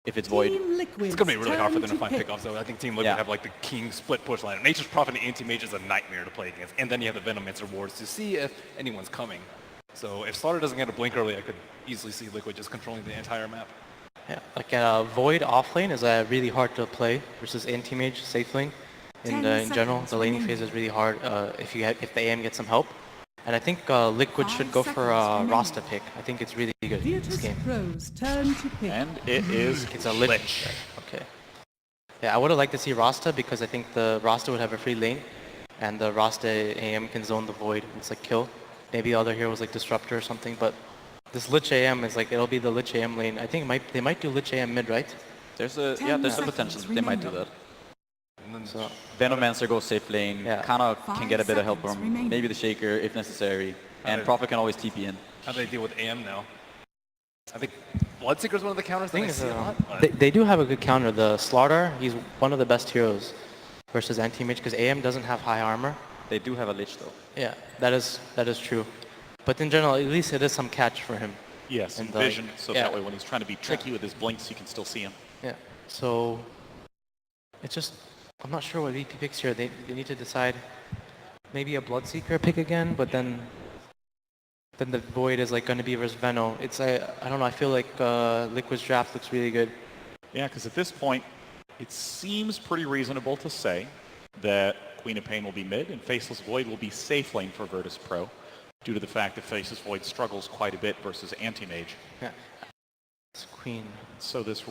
if it's Void. It's going to be really hard for them to find pickoffs, though. I think Team Liquid have like the king split push line. Nature's Prophet and Anti-Mage is a nightmare to play against. And then you have the Venomancer wards to see if anyone's coming. So if Slaughter doesn't get a blink early, I could easily see Liquid just controlling the entire map. Yeah, like Void offlane is really hard to play versus Anti-Mage safe lane. In general, the laning phase is really hard if the AM gets some help. And I think Liquid should go for Rasta pick. I think it's really good in this game. And it is it's a Lich. Okay. Yeah, I would have liked to see Rasta because I think the Rasta would have a free lane, and the Rasta AM can zone the Void. It's like kill. Maybe other heroes like Disruptor or something, but this Lich AM is like it'll be the Lich AM lane. I think they might do Lich AM mid, right? There's a potential they might do that. So Venomancer goes safe lane, Kana can get a bit of help from maybe the Shaker if necessary, and Prophet can always TP in. How do they deal with AM now? I think Bloodseeker's one of the counters that I see a lot. They do have a good counter. The Slaughter, he's one of the best heroes versus Anti-Mage because AM doesn't have high armor. They do have a Lich though. Yeah, that is true. But in general, at least it is some catch for him. Yes, and vision, so that way when he's trying to be tricky with his blinks, you can still see him. Yeah, so it's just, I'm not sure what VP picks here. They need to decide maybe a Bloodseeker pick again, but then the Void is like going to be versus Veno. It's I don't know. I feel like Liquid's draft looks really good. Yeah, because at this point, it seems pretty reasonable to say that Queen of Pain will be mid and Faceless Void will be safe lane for Virtus Pro, due to the fact that Faceless Void struggles quite a bit versus Anti-Mage. Yeah. It's Queen. So this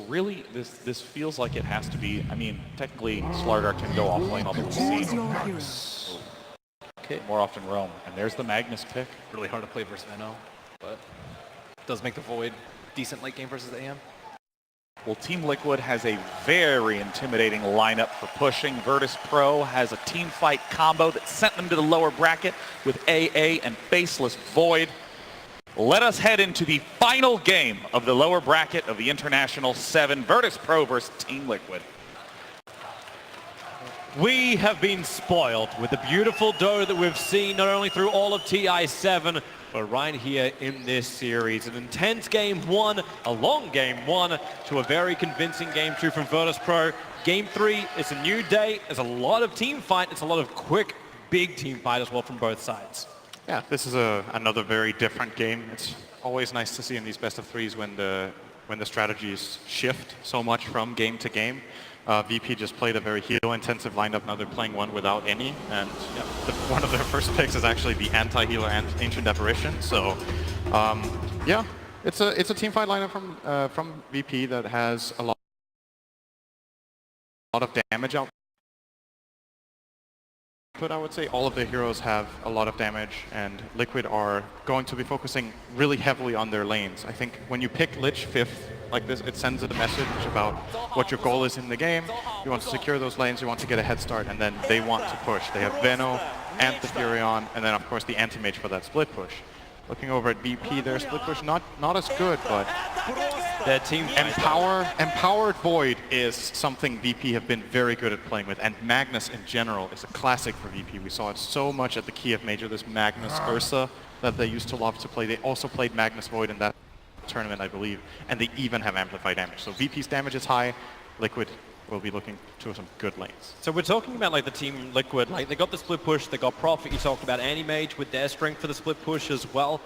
feels like it has to be, I mean, technically Slardar can go off lane, although we've seen more often roam. And there's the Magnus pick. Really hard to play versus Veno, but it does make the Void decent late game versus AM. Well, Team Liquid has a very intimidating lineup for pushing. Virtus Pro has a team fight combo that sent them to the lower bracket with AA and Faceless Void. Let us head into the final game of the lower bracket of the International 7, Virtus Pro versus Team Liquid. We have been spoiled with the beautiful duo that we've seen not only through all of TI7, but right here in this series. An intense game one, a long game one, to a very convincing game two from Virtus Pro. Game three, it's a new day, there's a lot of team fight, it's a lot of quick, big team fight as well from both sides. Yeah, this is another very different game. It's always nice to see in these best of threes when the strategies shift so much from game to game. VP just played a very heal-intensive lineup. Now they're playing one without any, and one of their first picks is actually the anti-healer and Ancient Apparition. So, yeah, it's a team fight lineup from VP that has a lot of damage output. I would say all of the heroes have a lot of damage, and Liquid are going to be focusing really heavily on their lanes. I think when you pick Lich 5th like this, it sends a message about what your goal is in the game. You want to secure those lanes, you want to get a head start, and then they want to push. They have Veno and the Furion, and then of course the Anti-Mage for that split push. Looking over at VP, their split push not as good, but their team empowered Void is something VP have been very good at playing with, and Magnus in general is a classic for VP. We saw it so much at the Kiev Major, this Magnus Ursa that they used to love to play. They also played Magnus Void in that tournament, I believe, and they even have amplified damage. So VP's damage is high. Liquid will be looking to some good lanes. So we're talking about like the Team Liquid, like they got the split push, they got Prophet, you talked about Anti-Mage with their strength for the split push as well.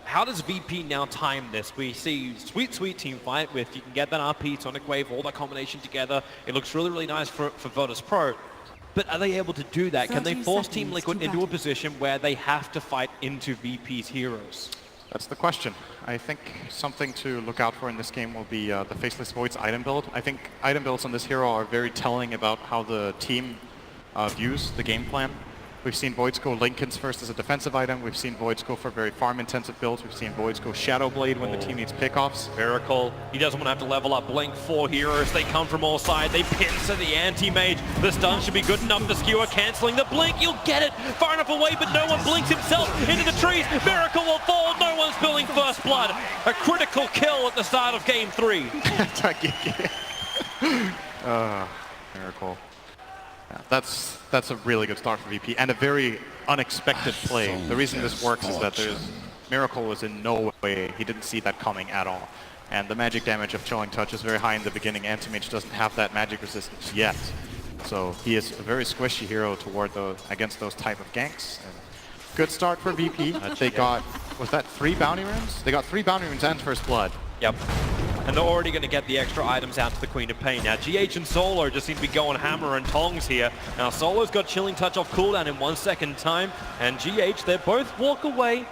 How does VP now time this? We see sweet team fight with, you can get that RP, Sonic Wave, all that combination together. It looks really, really nice for Virtus Pro. But are they able to do that? Can they force Team Liquid into a position where they have to fight into VP's heroes? That's the question. I think something to look out for in this game will be the Faceless Void's item build. I think item builds on this hero are very telling about how the team views the game plan. We've seen Voids go Linken's first as a defensive item. We've seen Voids go for very farm-intensive builds. We've seen Voids go Shadow Blade when the team needs pickoffs. Miracle, he doesn't want to have to level up Blink. 4 heroes, they come from all sides. They pincer the Anti-Mage. The stun should be good enough. The skewer cancelling the Blink. You'll get it far enough away, but no one blinks himself into the trees. Miracle will fall. No one's spilling first blood. A critical kill at the start of game 3. Miracle. Yeah, that's a really good start for VP and a very unexpected play. The reason this works is that Miracle was in no way, he didn't see that coming at all. And the magic damage of Chilling Touch is very high in the beginning. Anti-Mage doesn't have that magic resistance yet. So he is a very squishy hero toward against those type of ganks. And good start for VP. They got, was that 3 bounty runes? They got 3 bounty runes and First Blood. Yep. And they're already going to get the extra items out to the Queen of Pain. Now, GH and Solo just seem to be going hammer and tongs here. Now, Solo's got Chilling Touch off cooldown in 1 second time. And GH, they both walk away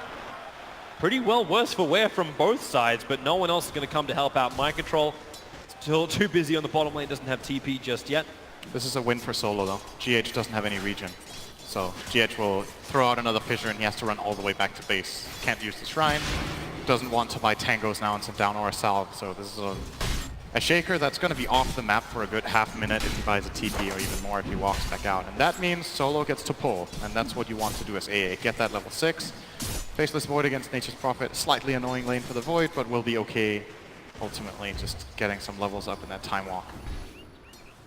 pretty well worse for wear from both sides, but no one else is going to come to help out. Mind Control still too busy on the bottom lane, doesn't have TP just yet. This is a win for Solo though. GH doesn't have any regen. So GH will throw out another fissure and he has to run all the way back to base. Can't use the shrine. Doesn't want to buy tangos now and some down or a salve. So this is a shaker that's going to be off the map for a good half minute if he buys a TP, or even more if he walks back out. And that means Solo gets to pull, and that's what you want to do as AA. Get that level 6. Faceless Void against Nature's Prophet. Slightly annoying lane for the Void, but will be okay ultimately, just getting some levels up in that time walk.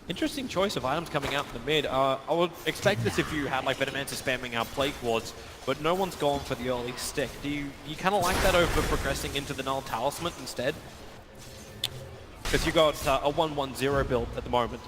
Interesting choice of items coming out in the mid. I would expect this if you had like Venomancer spamming out Plague Wards, but no one's gone for the early stick. Do you kind of like that over progressing into the Null Talisman instead? Because you got a 1-1-0 build at the moment.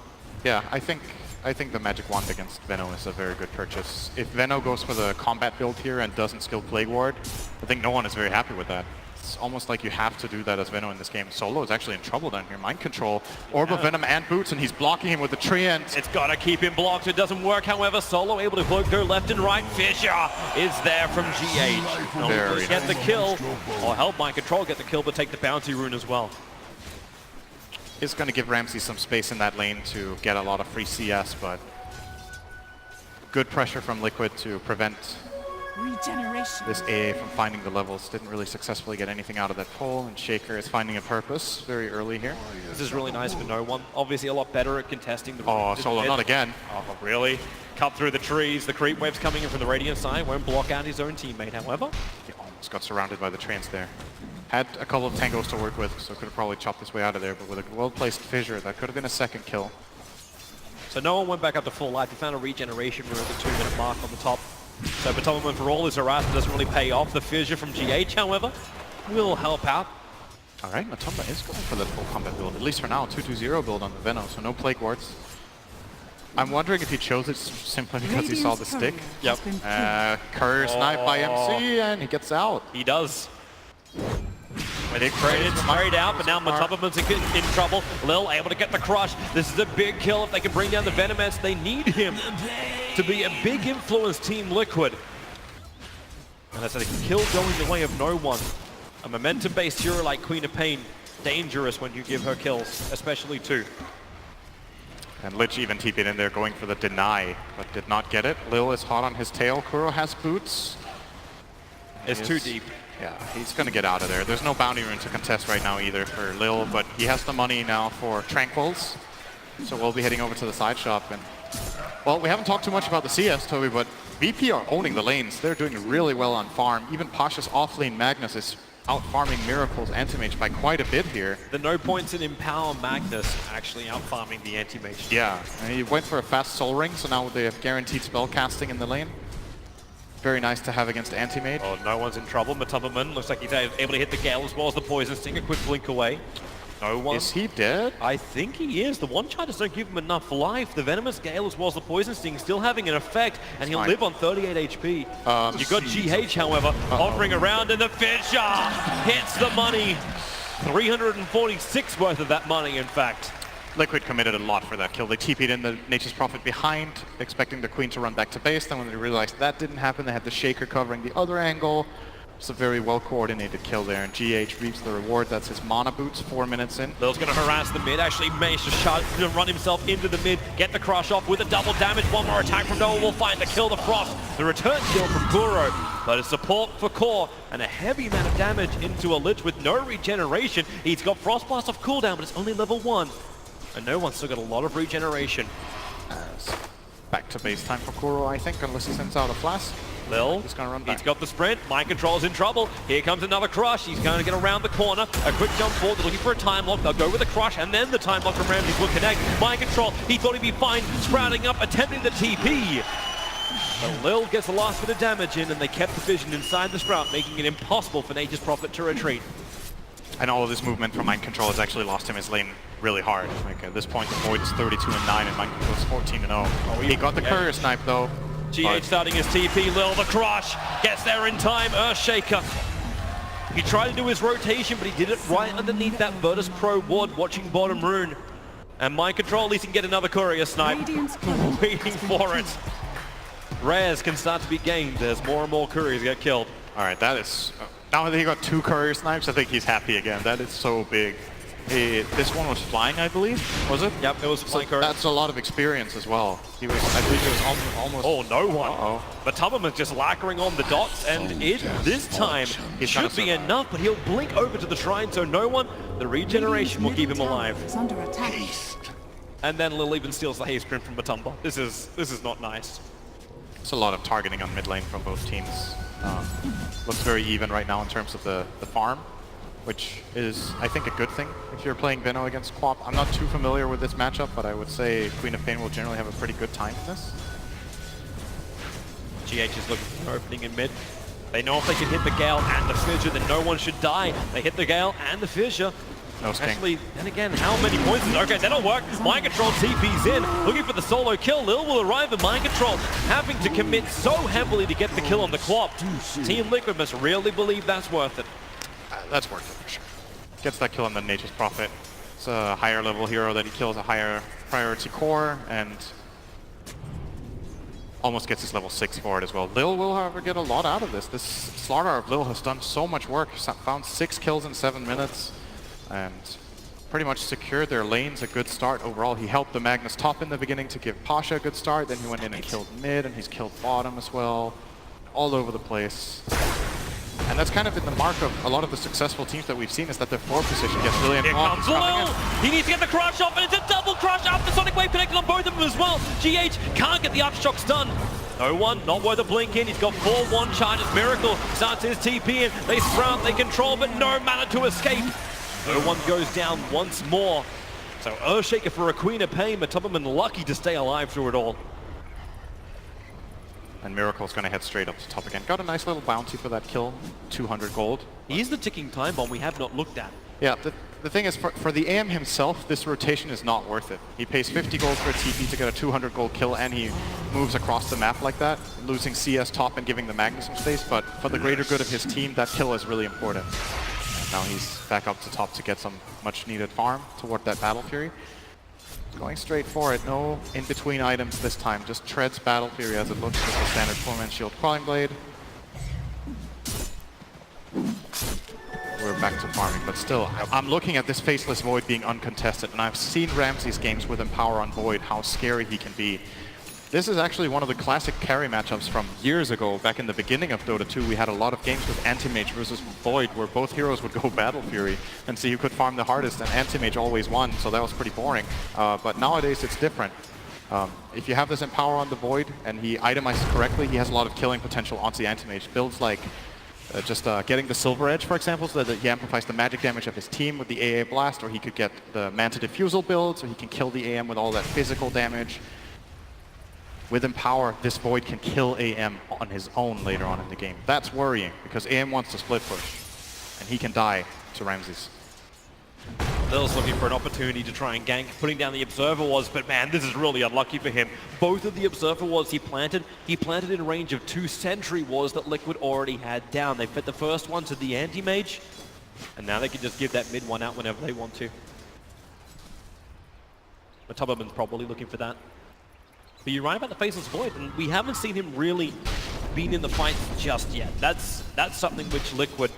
Yeah, I think the Magic Wand against Veno is a very good purchase. If Veno goes for the combat build here and doesn't skill Plague Ward, I think no one is very happy with that. It's almost like you have to do that as Veno in this game. Solo is actually in trouble down here. Mind Control, Orb of Venom and Boots, and he's blocking him with the tree and... It's got to keep him blocked. It doesn't work, however. Solo able to go left and right. Fissure is there from GH. Very get the kill, or help Mind Control get the kill, but take the bounty rune as well. Is going to give Ramsey some space in that lane to get a lot of free CS, but good pressure from Liquid to prevent this AA from finding the levels. Didn't really successfully get anything out of that pull, and Shaker is finding a purpose very early here. This is really nice for no one. Obviously a lot better at contesting the... Oh, Solo, not again. Oh, really? Cut through the trees. The creep wave's coming in from the Radiant side. Won't block out his own teammate, however. He almost got surrounded by the trains there. Had a couple of tangos to work with, so could have probably chopped his way out of there, but with a well-placed fissure, that could have been a second kill. So no one went back up to full life. He found a regeneration rune at the 2-minute mark on the top. So Battlement for all his harassment doesn't really pay off. The fissure from GH, however, will help out. All right, Matumba is going for that full combat build, at least for now. 2-2-0 build on the Veno, so no Plague Wards. I'm wondering if he chose it simply because he saw the stick. Yep. Curse knife by MC, and he gets out. He does. They traded straight out, but now Matubbaman's in trouble. Lil able to get the crush. This is a big kill if they can bring down the Venomancer. They need him to be a big influence Team Liquid. And that's a kill going the way of no one. A momentum-based hero like Queen of Pain, dangerous when you give her kills, especially 2. And Lich even TP'd in there going for the deny, but did not get it. Lil is hot on his tail. Kuro has boots. It's too deep. Yeah, he's going to get out of there. There's no bounty rune to contest right now either for Lil, but he has the money now for Tranquils. So we'll be heading over to the side shop. And well, we haven't talked too much about the CS, Toby, but VP are owning the lanes. They're doing really well on farm. Even Pasha's offlane Magnus is out-farming Miracle's Anti-Mage by quite a bit here. The no points in Empower Magnus actually out-farming the Anti-Mage. Yeah, and he went for a fast Soul Ring, so now they have guaranteed spell casting in the lane. Very nice to have against Anti-Mage. Oh, no one's in trouble. Matubbaman looks like he's able to hit the Gale as well as the Poison Sting. A quick blink away. No one. Is he dead? I think he is. The one-charges don't give him enough life. The Venomous Gale as well as the Poison Sting still having an effect, and he'll live on 38 HP. You got GH, however, hovering around, and the Fissure hits the money. 346 worth of that money, in fact. Liquid committed a lot for that kill. They TP'd in the Nature's Prophet behind, expecting the Queen to run back to base. Then when they realized that didn't happen, they had the Shaker covering the other angle. It's a very well-coordinated kill there, and GH reaps the reward. That's his mana boots 4 minutes in. Lil's going to harass the mid, actually managed to run himself into the mid, get the crush off with a double damage. One more attack from Noah will find the kill, the Frost. The return kill from Kuro, but a support for Core, and a heavy amount of damage into a Lich with no regeneration. He's got Frost Blast off cooldown, but it's only level 1. And no one's still got a lot of regeneration. Back to base time for Kuro, I think, unless he sends out a flash. Lil, he's going to run back. He's got the sprint. Mind Control's in trouble. Here comes another crush. He's going to get around the corner. A quick jump forward. They're looking for a time lock. They'll go with the crush, and then the time lock from Ramsey will connect. Mind Control, he thought he'd be fine. Sprouting up, attempting the TP. But Lil gets the last bit of damage in, and they kept the vision inside the Sprout, making it impossible for Nature's Prophet to retreat. And all of this movement from Mind Control has actually lost him his lane really hard. Like at this point, the Void is 32-9 and Mind Control is 14-0. Oh, he got the courier snipe though. GH starting his TP, Lil the crush, gets there in time, Earthshaker. He tried to do his rotation, but he did it right underneath that Virtus Pro ward, watching bottom rune. And Mind Control, at least he can get another courier snipe. Waiting for it. Rares can start to be gained as more and more couriers get killed. All right, that is... now that he got 2 courier snipes, I think he's happy again. That is so big. This one was flying, I believe, was it? Yep, it was flying courier. That's a lot of experience as well. He was, I believe it was almost... Oh, no one. Uh-oh. But Tubman is just lacquering on the dots, and it, this time, He's should gonna be survive. enough, but he'll blink over to the shrine, so no one, the regeneration will keep him alive. And then Lil even steals the haste sprint from Matumba. This is not nice. It's a lot of targeting on mid lane from both teams. Looks very even right now in terms of the farm, which is, I think, a good thing if you're playing Veno against Quap. I'm not too familiar with this matchup, but I would say Queen of Pain will generally have a pretty good time in this. GH is looking for an opening in mid. They know if they can hit the Gale and the Fissure, then no one should die. They hit the Gale and the Fissure. No sting. Actually, and again, how many points is okay, that'll work. Mind Control TP's in, looking for the solo kill. Lil will arrive at Mind Control, having to commit so heavily to get the kill on the Quap. Team Liquid must really believe that's worth it. That's worth it for sure. Gets that kill on the Nature's Prophet. It's a higher level hero that he kills a higher priority core, and almost gets his level 6 for it as well. Lil will, however, get a lot out of this. This Slardar of Lil has done so much work. Found 6 kills in 7 minutes. And pretty much secured their lanes a good start overall. He helped the Magnus top in the beginning to give Pasha a good start, then he went in and killed mid, and he's killed bottom as well. All over the place. And that's kind of been the mark of a lot of the successful teams that we've seen, is that their 4 position gets really Here involved. comes Lil! He needs to get the crush off, and it's a double crush after Sonic Wave connected on both of them as well. GH can't get the upshocks done. No one, not worth a blink in. He's got 4-1 charges. Miracle starts his TP in. They sprout, they control, but no mana to escape. No one goes down once more. So Earthshaker for a Queen of Pain, but Tubman lucky to stay alive through it all. And Miracle's going to head straight up to top again. Got a nice little bounty for that kill, 200 gold. He is the ticking time bomb we have not looked at. Yeah, the thing is, for the AM himself, this rotation is not worth it. He pays 50 gold for a TP to get a 200 gold kill, and he moves across the map like that, losing CS top and giving the Magnus some space, but for the greater good of his team, that kill is really important. And now he's back up to top to get some much-needed farm toward that Battle Fury. Going straight for it, no in-between items this time, just treads Battle Fury as it looks with the standard 4-man shield Crawling Blade. We're back to farming, but still, I'm looking at this Faceless Void being uncontested, and I've seen Ramsey's games with Empower on Void, how scary he can be. This is actually one of the classic carry matchups from years ago. Back in the beginning of Dota 2, we had a lot of games with Anti-Mage versus Void, where both heroes would go Battle Fury and see who could farm the hardest, and Anti-Mage always won, so that was pretty boring. But nowadays, it's different. If you have this Empower on the Void, and he itemizes correctly, he has a lot of killing potential onto the Anti-Mage. Builds like getting the Silver Edge, for example, so that he amplifies the magic damage of his team with the AA Blast, or he could get the Manta Diffusal build, so he can kill the AM with all that physical damage. With Empower, this Void can kill AM on his own later on in the game. That's worrying, because AM wants to split push, and he can die to Ramses. Lil's looking for an opportunity to try and gank, putting down the Observer Wards, but man, this is really unlucky for him. Both of the Observer Wards he planted in range of 2 Sentry Wards that Liquid already had down. They fed the first one to the Anti-Mage, and now they can just give that mid one out whenever they want to. But Tubman's probably looking for that. But you're right about the Faceless Void, and we haven't seen him really been in the fight just yet. That's something which Liquid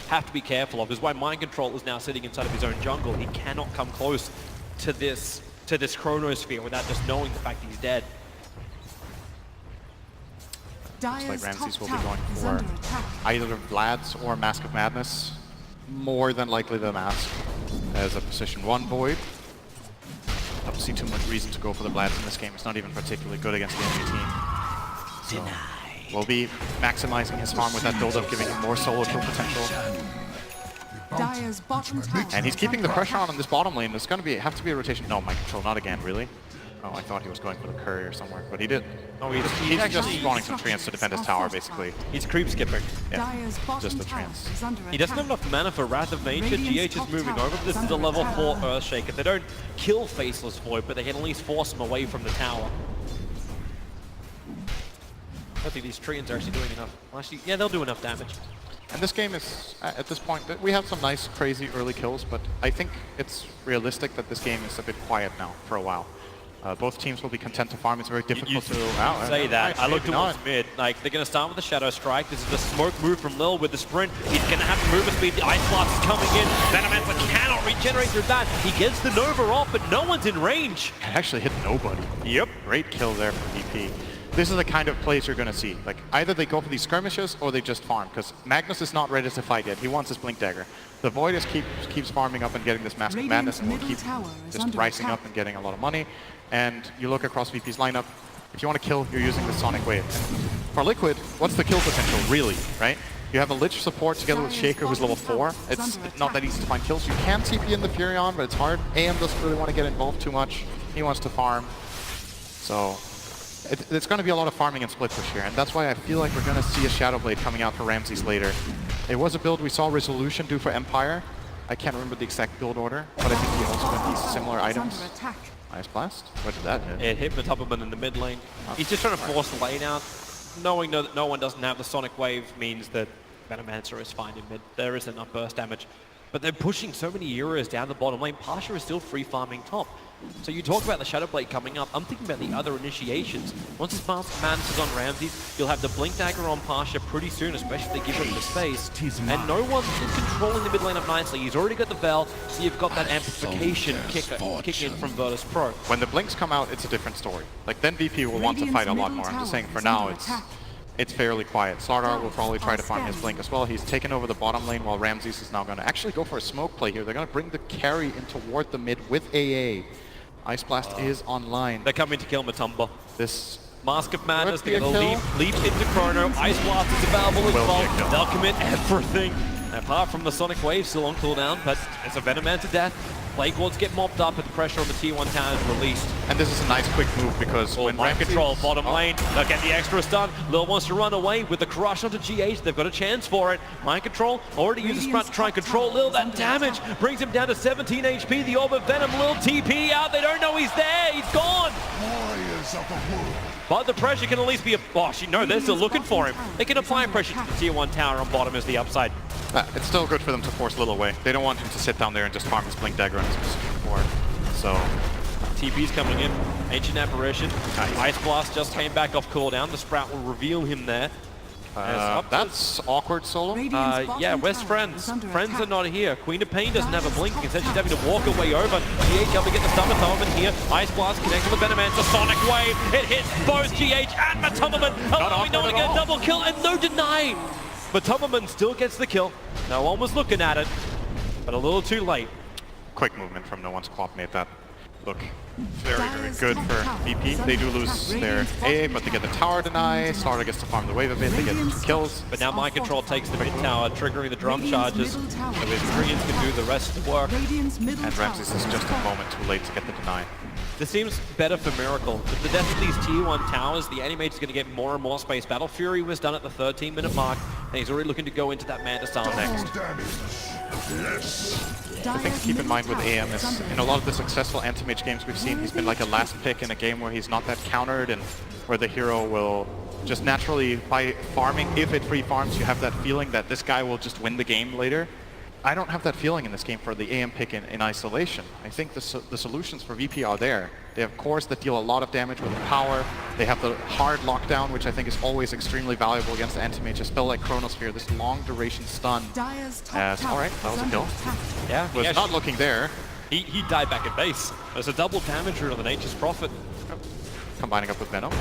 have to be careful of, is why Mind Control is now sitting inside of his own jungle. He cannot come close to this Chronosphere without just knowing the fact he's dead. Looks like Ramses will be going for either Vlad's or Mask of Madness. More than likely the Mask as a position 1 Void. I don't see too much reason to go for the Vlad's in this game. It's not even particularly good against the enemy team. So we'll be maximizing his farm with that build-up, giving him more solo kill potential. Dire's bottom tower. And he's keeping the pressure on this bottom lane. There's going to have to be a rotation. No, Mind Control, not again, really. Oh, I thought he was going for the courier somewhere, but he didn't. Oh, He's just actually spawning some treants to defend his tower, basically. he's creep skipping. Yeah, Dire's bottom just the tower treants. is under He doesn't have attack. enough mana for Wrath of Nature. Radiant's GH is top moving tower over. This is is a under level attack. 4 Earthshaker. They don't kill Faceless Void, but they can at least force him away from the tower. I don't think these treants are actually doing enough. Well, actually, yeah, they'll do enough damage. And this game is, at this point, we have some nice, crazy early kills, but I think it's realistic that this game is a bit quiet now for a while. Both teams will be content to farm. It's very difficult to... Say that. I look maybe towards not. mid. Like, they're going to start with the Shadow Strike. This is the smoke move from Lil with the sprint. He's going to have movement speed. The Ice Blast is coming in. Venomancer cannot regenerate through that. He gets the Nova off, but no one's in range. It actually hit nobody. Yep. Great kill there from VP. This is the kind of plays you're going to see. Like, either they go for these skirmishes or they just farm, because Magnus is not ready to fight yet. He wants his Blink Dagger. The Void is keeps farming up and getting this Mask of Madness, and will middle keep tower is just under rising attack. up and getting a lot of money. And you look across VP's lineup, if you want to kill, you're using the Sonic Wave. For Liquid, what's the kill potential, really, right? You have a Lich support together with Shaker, who's level 4. It's not that easy to find kills. You can TP in the Furion, but it's hard. AM doesn't really want to get involved too much. He wants to farm. So it's going to be a lot of farming and split push here, and that's why I feel like we're going to see a Shadow Blade coming out for Ramses later. It was a build we saw Resolution do for Empire. I can't remember the exact build order, but I think he also got these similar items. Under attack. Ice Blast? What did that hit? It hit Matubman in the mid lane. He's just trying to force the lane out. Knowing that no one doesn't have the Sonic Wave means that Venomancer is fine in mid. There isn't enough burst damage. But they're pushing so many Euros down the bottom lane. Pasha is still free farming top. So you talk about the Shadow Blade coming up. I'm thinking about the other initiations. Once his Mask of Madness is on Ramses, you'll have the Blink Dagger on Pasha pretty soon, especially if they give him the space. And no one's controlling the mid lane up nicely. He's already got the Vel, so you've got that amplification kick in from Virtus Pro. When the Blinks come out, it's a different story. Like, then VP will want to fight a lot more. I'm just saying, for now, it's fairly quiet. Slardar will probably try to farm his Blink as well. He's taken over the bottom lane while Ramses is now going to actually go for a smoke play here. They're going to bring the carry in toward the mid with AA. Ice Blast is online. They're coming to kill Matumba. This Mask of Madness, Could be they're a going to leap into Chrono. Ice Blast is available as Will be a well. kill. They'll commit everything. Apart from the Sonic Wave still on cooldown, but it's a Venomancer death. Plague Wards get mopped up and the pressure on the T1 tower is released. and this is a nice quick move because when Mind Ramses... control, bottom Oh, lane. They'll get the extra stun. Lil wants to run away with the crush onto GH. They've got a chance for it. Mind control, already used a sprint to try and control Lil. That damage brings him down to 17 HP. The Orb of Venom, Lil TP out. They don't know he's there. He's gone. But the pressure can at least be a... Oh, no, they're still looking for him. They can apply pressure to the tier 1 tower on bottom as the upside. It's still good for them to force Lil away. They don't want him to sit down there and just farm his Blink Dagger on his specific board. So, TP's coming in. Ancient Apparition. Nice. Ice Blast just came back off cooldown. The Sprout will reveal him there. that's awkward solo. Yeah, where's Friends? Friends are not here. Queen of Pain doesn't have a blink. Instead, she's having to walk her way over. GH able to get the stun Matumberman here. Ice Blast connects with the Venomancer. Sonic Wave. It hits both GH and Matumberman, allowing no one to get a double kill and no deny. Matumberman still gets the kill. No one was looking at it, but a little too late. Quick movement from no one to coordinate that. Look, very, very good for VP. They do lose their AA, but they get the tower deny. Slardar gets to farm the wave a bit. They get 2 kills. But now Mind Control takes the mid tower, triggering the drum charges. So his Treants can do the rest of the work. And Ramses is just a moment too late to get the deny. This seems better for Miracle. With the death of these tier 1 towers, the Animate is going to get more and more space. Battle Fury was done at the 13-minute mark, and he's already looking to go into that Mantis Arm next. The thing to keep in mind with AM is in a lot of the successful anti-mage games we've seen, he's been like a last pick in a game where he's not that countered and where the hero will just naturally, by farming, if it free farms, you have that feeling that this guy will just win the game later. I don't have that feeling in this game for the AM pick in isolation. I think the solutions for VP are there. They have cores that deal a lot of damage with power. They have the hard lockdown, which I think is always extremely valuable against the anti-mage. A spell like Chronosphere, this long duration stun. Alright, that was a kill. Yeah, Was not looking there. He died back at base. There's a double damage route on the Nature's Prophet. Combining up with Venom.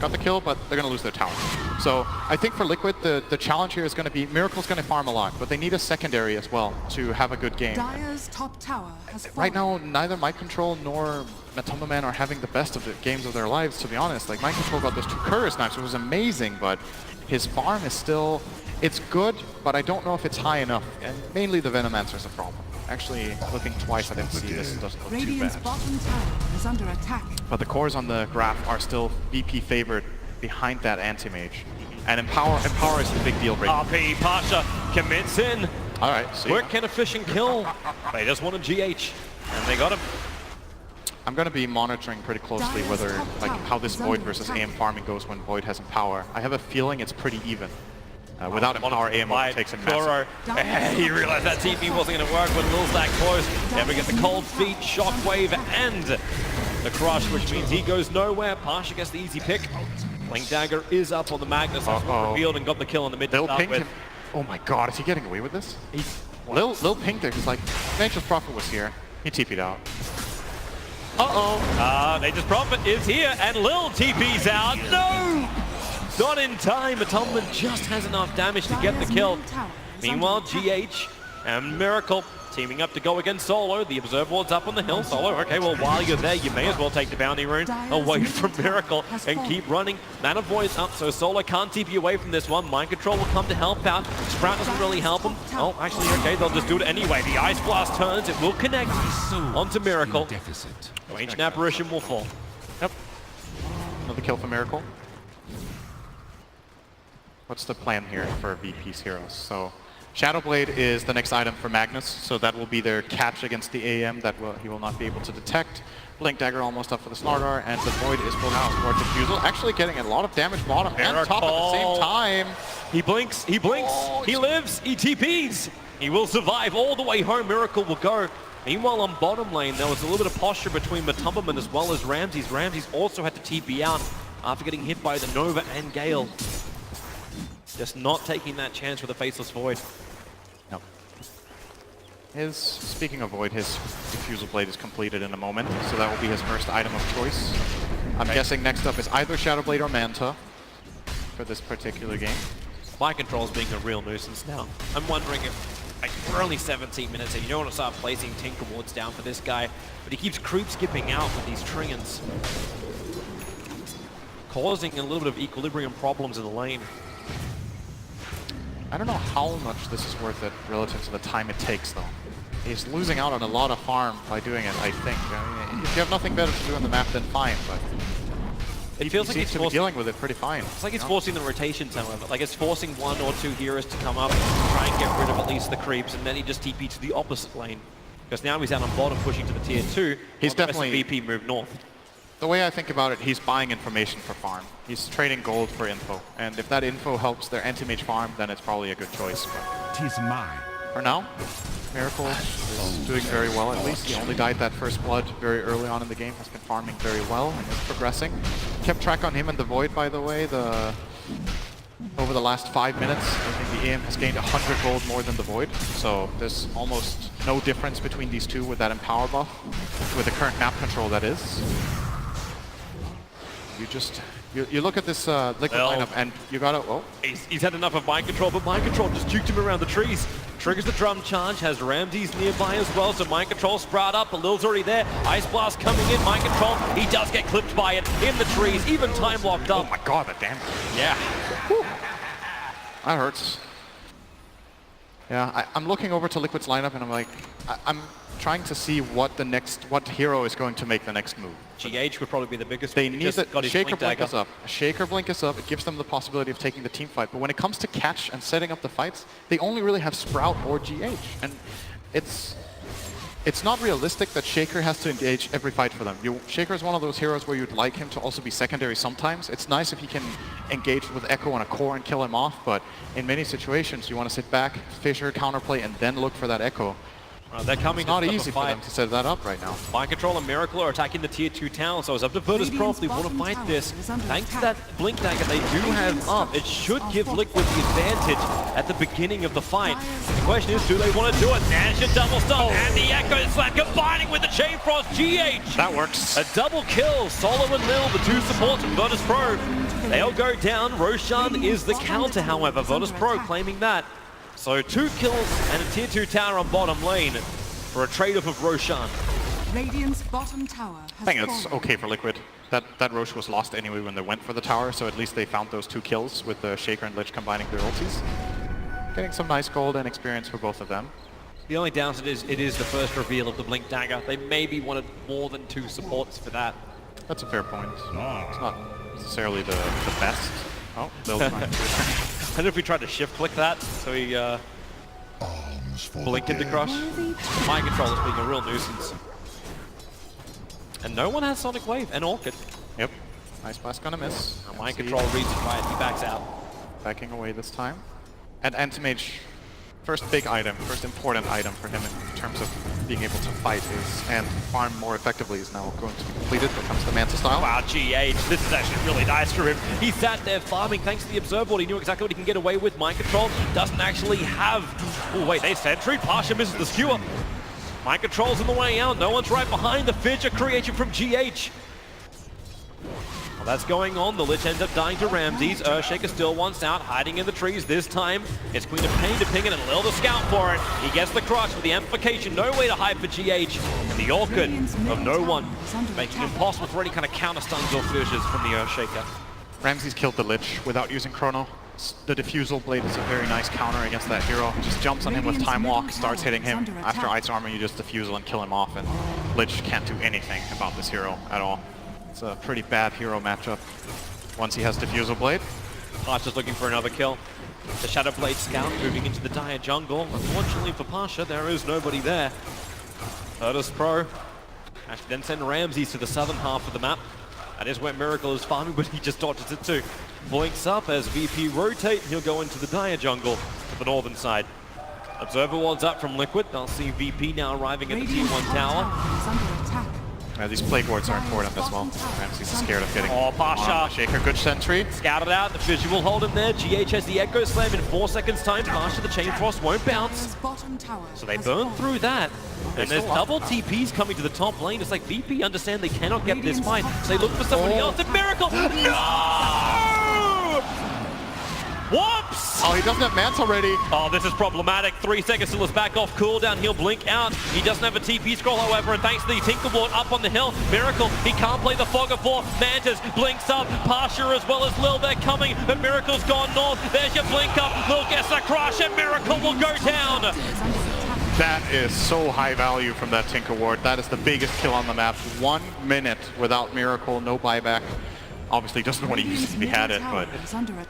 Got the kill, but they're going to lose their tower. So I think for Liquid, the challenge here is going to be Miracle's going to farm a lot, but they need a secondary as well to have a good game. Dire's top tower has Right now, neither Mind Control nor Matumberman are having the best of the games of their lives, to be honest. Like, Mind Control got those 2 Courier Snipes, which was amazing, but his farm is still... It's good, but I don't know if it's high enough, and mainly the Venomancer is a problem. actually looking twice, I didn't see this. It doesn't look too Radiant's bad. bottom tower is under attack. But the cores on the graph are still VP favored behind that anti-mage. And Empower is the big deal right now. RP Pasha commits in. All right, see. Quick and efficient kill. They just want a GH, and they got him. I'm going to be monitoring pretty closely whether, like, how this Void versus AM farming goes when Void has Empower. I have a feeling it's pretty even. Without Empower, AM takes a massive. He realized that TP wasn't going to work when Lil's that close. Never get the cold feet, shockwave, and the crush, which means he goes nowhere. Pasha gets the easy pick. Blink Dagger is up on the Magnus. That's what revealed and got the kill in the mid to Lil start pinged with. him. Oh my god, is he getting away with this? Lil pinged it. He's like, Nature's Prophet was here. He TP'd out. Nature's Prophet is here, and Lil TP's out. No! Not in time. Atonement just has enough damage to get the kill. Meanwhile, GH and Miracle teaming up to go against Solo. The Observer Ward's up on the hill. Solo, okay, well, while you're there, you may as well take the bounty rune away from Miracle and keep running. Mana Void's up, so Solo can't TP away from this one. Mind Control will come to help out. Sprout doesn't really help him. Oh, actually, okay, they'll just do it anyway. The Ice Blast turns. It will connect onto Miracle. Ancient Apparition will fall. Yep. Another kill for Miracle. What's the plan here for VP's heroes? So Shadowblade is the next item for Magnus, so that will be their catch against the AM that he will not be able to detect. Blink Dagger almost up for the Slardar, and the Void is pulled out for Diffusal. Actually getting a lot of damage bottom and top at the same time. He blinks, he lives, he TPs. He will survive all the way home. Miracle will go. Meanwhile, on bottom lane, there was a little bit of posture between Matumberman as well as Ramses. Ramses also had to TP out after getting hit by the Nova and Gale. Just not taking that chance with a Faceless Void. No. Speaking of Void, his Diffusal Blade is completed in a moment, so that will be his first item of choice. I'm guessing next up is either Shadowblade or Manta for this particular game. Mind Control's being a real nuisance now. I'm wondering if, like, we're only 17 minutes and you don't want to start placing Tinker Wards down for this guy, but he keeps creep skipping out with these Treants, causing a little bit of equilibrium problems in the lane. I don't know how much this is worth it relative to the time it takes, though. He's losing out on a lot of farm by doing it, I think. I mean, if you have nothing better to do on the map, then fine, but It feels like seems to be dealing with it pretty fine. It's like it's forcing the rotations, however. Like it's forcing one or two heroes to come up, try and get rid of at least the creeps, and then he just TP to the opposite lane. Because now he's out on bottom pushing to the tier 2. He's definitely VP move north. The way I think about it, he's buying information for farm. He's trading gold for info. And if that info helps their anti-mage farm, then it's probably a good choice. But 'tis mine. for now, Miracle is doing very well at least. He only died that first blood very early on in the game, has been farming very well and is progressing. Kept track on him and the Void, by the way. Over the last 5 minutes, I think the AM has gained 100 gold more than the Void. So there's almost no difference between these two with that Empower buff, with the current map control that is. You look at this Liquid lineup and you gotta, He's had enough of Mind Control, but Mind Control just juked him around the trees. Triggers the drum charge, has Ramses nearby as well, so Mind Control sprout up, but Lil's already there. Ice Blast coming in, Mind Control, he does get clipped by it in the trees, even time locked up. oh my god, that damage. Yeah. That hurts. Yeah, I'm looking over to Liquid's lineup and I'm like, I'm trying to see what hero is going to make the next move. GH would probably be the biggest. They one. He need just that got his Shaker Blink Blink Dagger. is up. A Shaker Blink is up. It gives them the possibility of taking the team fight. But when it comes to catch and setting up the fights, they only really have Sprout or GH. And it's not realistic that Shaker has to engage every fight for them. Shaker is one of those heroes where you'd like him to also be secondary sometimes. It's nice if he can engage with Echo on a core and kill him off, but in many situations you want to sit back, Fissure, counterplay, and then look for that Echo. They're coming. It's not to easy for fight. them to set that up right now. Mind Control and Miracle are attacking the tier 2 town, so it's up to Virtus Pro if they want to fight this. Thanks to that Blink Dagger they do have up, it should give Liquid the advantage at the beginning of the fight. The question is, do they want to do it? Nash a double stun, and the Echo Slap combining with the Chain Frost GH. That works. A double kill, Solo and Lil, the two supports from Virtus Pro. They'll go down, Roshan is the counter, however, Virtus Pro claiming that. So 2 kills and a tier 2 tower on bottom lane for a trade-off of Roshan. Radiant's bottom tower has I think it's fallen. okay for Liquid. That Roche was lost anyway when they went for the tower, so at least they found those 2 kills with the Shaker and Lich combining their ultis. Getting some nice gold and experience for both of them. The only downside is it is the first reveal of the Blink Dagger. They maybe wanted more than 2 supports for that. That's a fair point. It's not necessarily the best. Oh, they'll I don't know if we tried to shift click that, so he blinked into crush. Mind control is being a real nuisance. And no one has Sonic Wave and Orchid. Yep. Ice Blast gonna miss. Mind control reads it right, he backs out. Backing away this time. And Anti-Mage, first big item, first important item for him in terms of being able to fight is, and farm more effectively, is now going to be completed. There comes the Manta style. Wow, GH, this is actually really nice for him. He sat there farming thanks to the Observer Board. He knew exactly what he can get away with. Mind control doesn't actually have... Oh wait, they sentry. Pasha misses the skewer. Mind control's on the way out. No one's right behind the Fidget creation from GH. Well, that's going on. The Lich ends up dying to Ramses. Earthshaker still wants out, hiding in the trees. This time, it's Queen of Pain to ping it and Lil to scout for it. He gets the crush with the amplification. No way to hide for GH. And the Orchid of no one, making it impossible for any kind of counter stuns or fissures from the Earthshaker. Ramses killed the Lich without using Chrono. The Diffusal Blade is a very nice counter against that hero. Just jumps on him with Time Walk, starts hitting him. After Ice Armor, you just Diffusal and kill him off, and Lich can't do anything about this hero at all. It's a pretty bad hero matchup once he has Diffusal Blade. Pasha's looking for another kill. The Shadow Blade Scout moving into the Dire jungle. Unfortunately for Pasha, there is nobody there. Virtus Pro actually then send Ramses to the southern half of the map. That is where Miracle is farming, but he just dodges it too. Blinks up as VP rotate, he'll go into the Dire jungle to the northern side. Observer Ward's up from Liquid. They'll see VP now arriving at the T1 tower. These Plague Wards are important as well. Ramses is scared of getting Pasha. Shaker, good sentry. Scouted out, the visual hold him there. GH has the Echo Slam in 4 seconds time. Pasha, the Chain Frost won't bounce. So they burn through that. And there's double TPs coming to the top lane. It's like VP understand they cannot get this fight. So they look for somebody else. And Miracle! No! Whoops! Oh, he doesn't have Manta already. Oh, this is problematic. 3 seconds till his back off cooldown. He'll blink out. He doesn't have a TP scroll, however, and thanks to the Tinkerboard up on the hill, Miracle, he can't play the Fog of War. Mantas blinks up. Pasha as well as Lil, they're coming, but Miracle's gone north. There's your blink up. Lil gets a crush, and Miracle will go down. That is so high value from that Tinker Ward. That is the biggest kill on the map. 1 minute without Miracle, no buyback. Obviously doesn't want to use it if he had it, but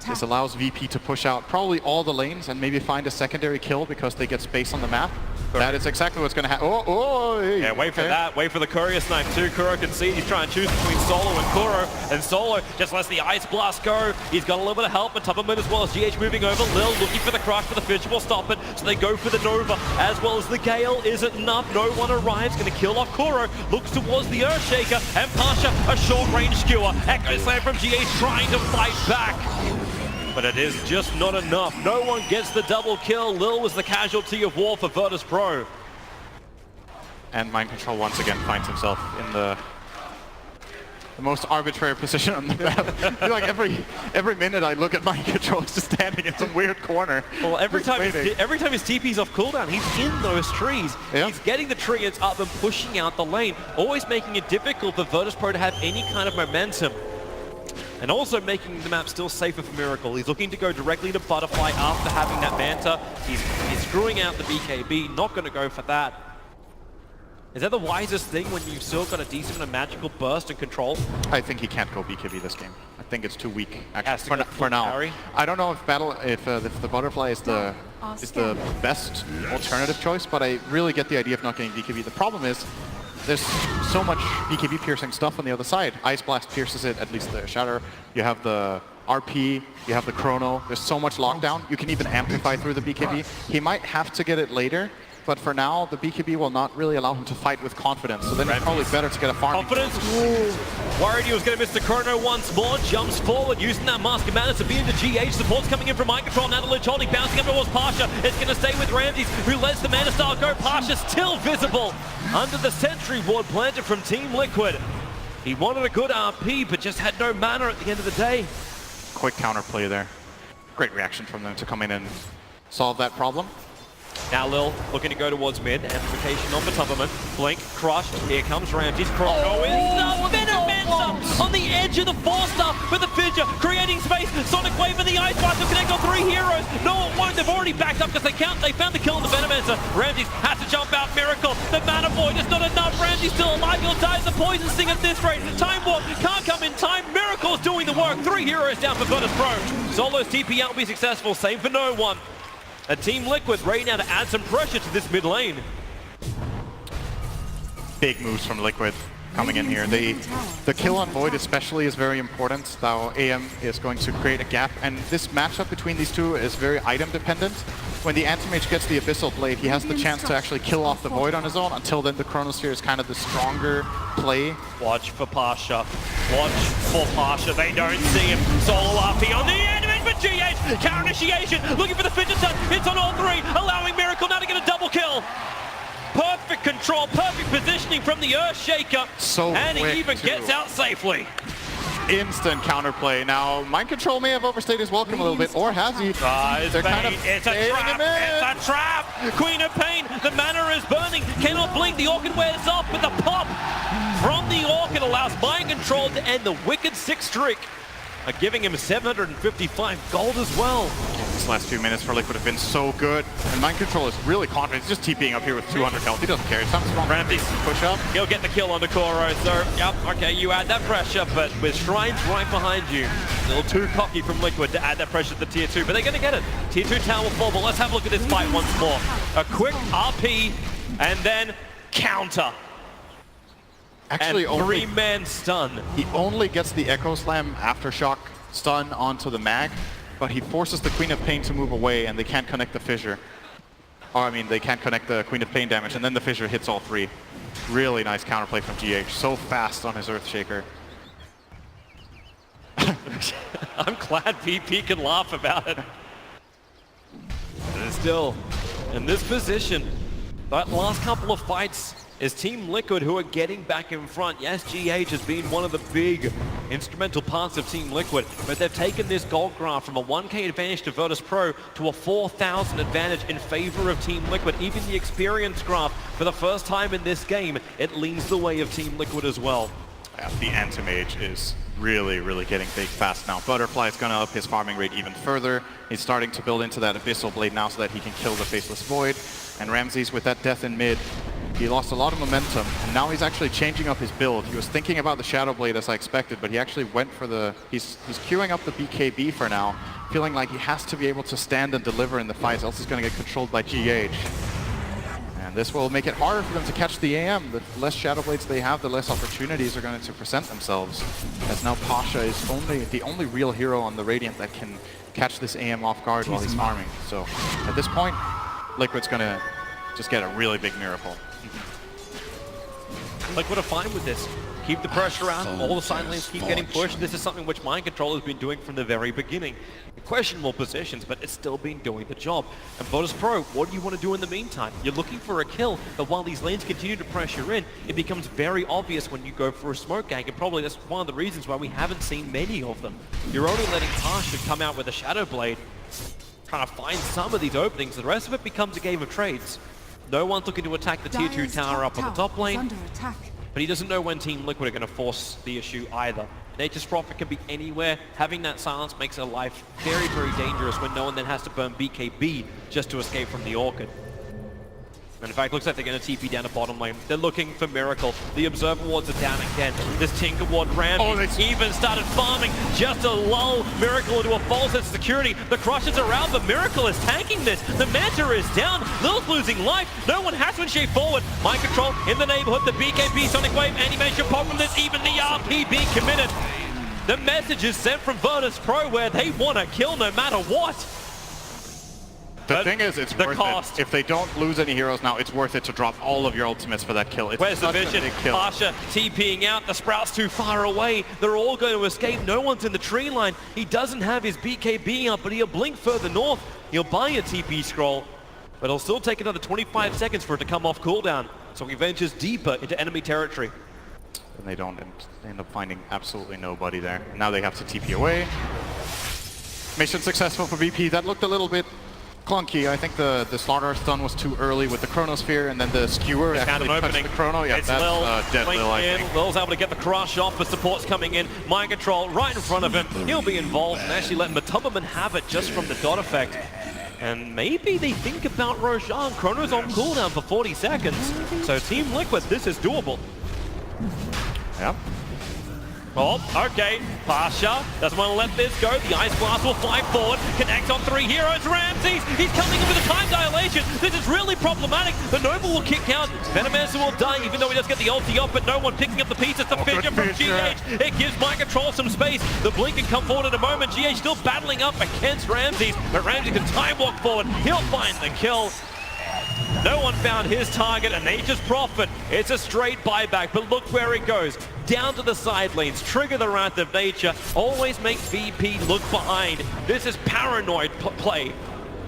this allows VP to push out probably all the lanes and maybe find a secondary kill because they get space on the map. That is exactly what's going to happen. Hey, yeah, wait for that. Wait for the Courier Snipe too. Kuro can see he's trying to choose between Solo and Kuro. And Solo just lets the Ice Blast go. He's got a little bit of help on top of him as well as GH moving over. Lil looking for the crush, but the Fidge will stop it. So they go for the Nova as well as the Gale. Isn't enough. No one arrives. Going to kill off Kuro. Looks towards the Earthshaker. And Pasha, a short-range skewer. Echo Slam from GH trying to fight back. But it is just not enough. No one gets the double kill. Lil was the casualty of war for Virtus Pro. And Mind Control once again finds himself in the most arbitrary position on the map. I feel like every minute I look at Mind Control, he's just standing in some weird corner. Well, every time his TP's off cooldown, he's in those trees. Yeah. He's getting the triggers up and pushing out the lane, always making it difficult for Virtus Pro to have any kind of momentum. And also making the map still safer for Miracle. He's looking to go directly to Butterfly after having that Manta. He's screwing out the BKB, not going to go for that. Is that the wisest thing when you've still got a decent amount of magical burst and control? I think he can't go BKB this game. I think it's too weak actually for now. Carry. I don't know if the Butterfly is the best alternative choice, but I really get the idea of not getting BKB. The problem is there's so much BKB piercing stuff on the other side. Ice Blast pierces it, at least the Shatter. You have the RP, you have the Chrono. There's so much lockdown. You can even amplify through the BKB. He might have to get it later, but for now, the BKB will not really allow him to fight with confidence. So then it's probably better to get a farm. Confidence. Worried he was going to miss the Chrono once more. Jumps forward, using that Mask of Mana to be into GH. Support's coming in from Mind Control. Now the Lich holding, bouncing up towards Pasha. It's going to stay with Ramses, who lets the Mana Star go. Pasha still visible under the Sentry Ward planted from Team Liquid. He wanted a good RP, but just had no mana at the end of the day. Quick counterplay there. Great reaction from them to come in and solve that problem. Now Lil looking to go towards mid. Amplification on the top of him. Blink, crush. Here comes Ramses. Chrono is the Venom Mancer. on the edge of the 4-star with the fissure, creating space. Sonic Wave and the Ice Blast will connect on 3 heroes. No, it won't. They've already backed up because they found the kill on the Venomancer. Ramses has to jump out. Miracle. The Mana Void is not enough. Ramses still alive. He'll die as the Poison Sting at this rate. Time Warp can't come in time. Miracle's doing the work. 3 heroes down for Virtus Pro. Solo's TP out will be successful. Same for no one. A Team Liquid ready now to add some pressure to this mid lane. Big moves from Liquid coming in here. The kill on Void especially is very important. Now AM is going to create a gap, and this matchup between these two is very item dependent. When the Anti-Mage gets the Abyssal Blade, he has the chance to actually kill off the Void on his own. Until then, the Chronosphere is kind of the stronger play. Watch for Pasha. Watch for Pasha. They don't see him. Solo RP on the enemy for GH. Counter initiation. Looking for the fidget touch. It's on all 3, allowing Miracle now to get a double kill. Perfect control, perfect positioning from the Earthshaker. So and he quick, even gets out safely. Instant counterplay. Now, Mind Control may have overstayed his welcome a little bit, or has he? They're kind of it's a trap, it's a trap! Queen of Pain, the mana is burning, cannot blink, the Orchid wears off, but the pop from the Orchid allows Mind Control to end the wicked 6 streak, giving him 755 gold as well. These last few minutes for Liquid have been so good, and Mind Control is really confident. He's just TPing up here with 200 health. He doesn't care. Something's wrong. Ramses Push up. He'll get the kill on the Koro, so yep, okay, you add that pressure, but with Shrines right behind you, a little too cocky from Liquid to add that pressure to the tier 2, but they're gonna get it. Tier 2 tower will fall, but let's have a look at this fight once more. A quick RP, and then counter. Actually, and 3-man stun. He only gets the Echo Slam Aftershock stun onto the mag, but he forces the Queen of Pain to move away, and they can't connect the Fissure. Or, I mean, they can't connect the Queen of Pain damage, and then the Fissure hits all 3. Really nice counterplay from GH. So fast on his Earthshaker. I'm glad VP can laugh about it. But still, in this position, that last couple of fights is Team Liquid who are getting back in front. Yes, GH has been one of the big instrumental parts of Team Liquid, but they've taken this gold graph from a 1k advantage to Virtus Pro to a 4,000 advantage in favor of Team Liquid. Even the experience graph, for the first time in this game, it leans the way of Team Liquid as well. Yeah, the Anti-Mage is really getting big fast now. Butterfly is going to up his farming rate even further. He's starting to build into that Abyssal Blade now so that he can kill the Faceless Void. And Ramses with that death in mid, he lost a lot of momentum, and now he's actually changing up his build. He was thinking about the Shadow Blade as I expected, but he actually went for the... He's queuing up the BKB for now, feeling like he has to be able to stand and deliver in the fights, else he's going to get controlled by GH. And this will make it harder for them to catch the AM. The less Shadow Blades they have, the less opportunities are going to present themselves. As now Pasha is the only real hero on the Radiant that can catch this AM off guard while he's farming. So at this point, Liquid's going to just get a really big miracle. Liquid are fine with this. Keep the pressure out, all the side lanes keep getting pushed. This is something which Mind Control has been doing from the very beginning. In questionable positions, but it's still been doing the job. And Virtus Pro, what do you want to do in the meantime? You're looking for a kill, but while these lanes continue to pressure in, it becomes very obvious when you go for a smoke gank, and probably that's one of the reasons why we haven't seen many of them. You're only letting Pasha come out with a Shadow Blade, trying to find some of these openings. The rest of it becomes a game of trades. No one's looking to attack the tier 2 tower up on the top lane, but he doesn't know when Team Liquid are going to force the issue either. Nature's Prophet can be anywhere. Having that silence makes her life very dangerous when no one then has to burn BKB just to escape from the Orchid. And in fact, looks like they're going to TP down the bottom lane. They're looking for Miracle. The Observer Wards are down again. This Tinker Ward Ramses even started farming just to lull Miracle into a false sense of security. The Crushers are out, but Miracle is tanking this. The Manta is down. Lilith losing life. No one has to initiate forward. Mind Control in the neighborhood. The BKB Sonic Wave animation pop from this. Even the RP being committed. The message is sent from Virtus Pro where they want to kill no matter what. The thing is, it's worth it. If they don't lose any heroes now, it's worth it to drop all of your ultimates for that kill. It's Where's the such a vision? big kill. Pasha TPing out. The Sprout's too far away. They're all going to escape. No one's in the tree line. He doesn't have his BKB up, but he'll blink further north. He'll buy a TP scroll, but it'll still take another 25 seconds for it to come off cooldown. So he ventures deeper into enemy territory. And they don't end up finding absolutely nobody there. Now they have to TP away. Mission successful for VP. That looked a little bit clunky. I think the Slaughter stun was too early with the Chronosphere, and then the Skewer Found actually an touched opening. the Chrono. Yeah, It's that's Lil dead blink Lil, I in. think. Lil's able to get the crush off, but support's coming in. Mind Control right in front of him. He'll be involved and actually let Matumbaman have it just from the dot effect. And maybe they think about Roshan. Chrono's on cooldown for 40 seconds. So Team Liquid, this is doable. Yeah. Oh, okay. Pasha doesn't want to let this go. The Ice Blast will fly forward. Connects on 3 heroes. Ramses, he's coming in with a time dilation. This is really problematic. The Noble will kick out. Venomancer will die, even though he does get the ulti off, but no one picking up the pieces. The fissure from GH. It gives Mind Control some space. The Blink can come forward in a moment. GH still battling up against Ramses, but Ramses can time walk forward. He'll find the kill. No one found his target, and Nature's Prophet. It's a straight buyback, but look where it goes. Down to the side lanes, trigger the Wrath of Nature, always makes VP look behind. This is paranoid play.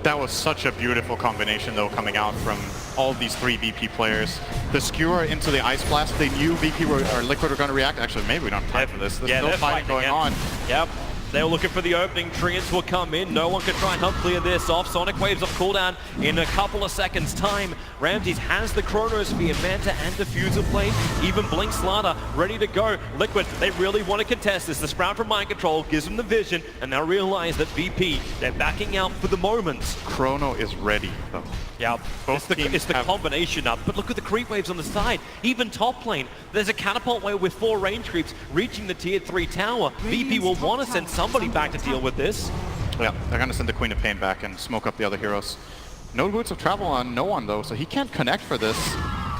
That was such a beautiful combination, though, coming out from all these 3 VP players. The Skewer into the Ice Blast, they knew VP or Liquid were going to react. Actually, maybe we don't have time for this. There's no fighting going on. Yep. They were looking for the opening. Treants will come in. No one can try and help clear this off. Sonic Waves off cooldown in a couple of seconds' time. Ramses has the Chronosphere, Manta and Diffuser play. Even Blink Slaughter ready to go. Liquid, they really want to contest this. The Sprout from Mind Control gives them the vision, and they'll realize that VP, they're backing out for the moment. Chrono is ready, though. Yeah, Both it's the combination up. But look at the creep waves on the side. Even top lane, there's a catapult wave with 4 range creeps reaching the tier 3 tower. VP will want to send somebody back to deal with this. Yeah, they're going to send the Queen of Pain back and smoke up the other heroes. No Boots of Travel on no one, though, so he can't connect for this.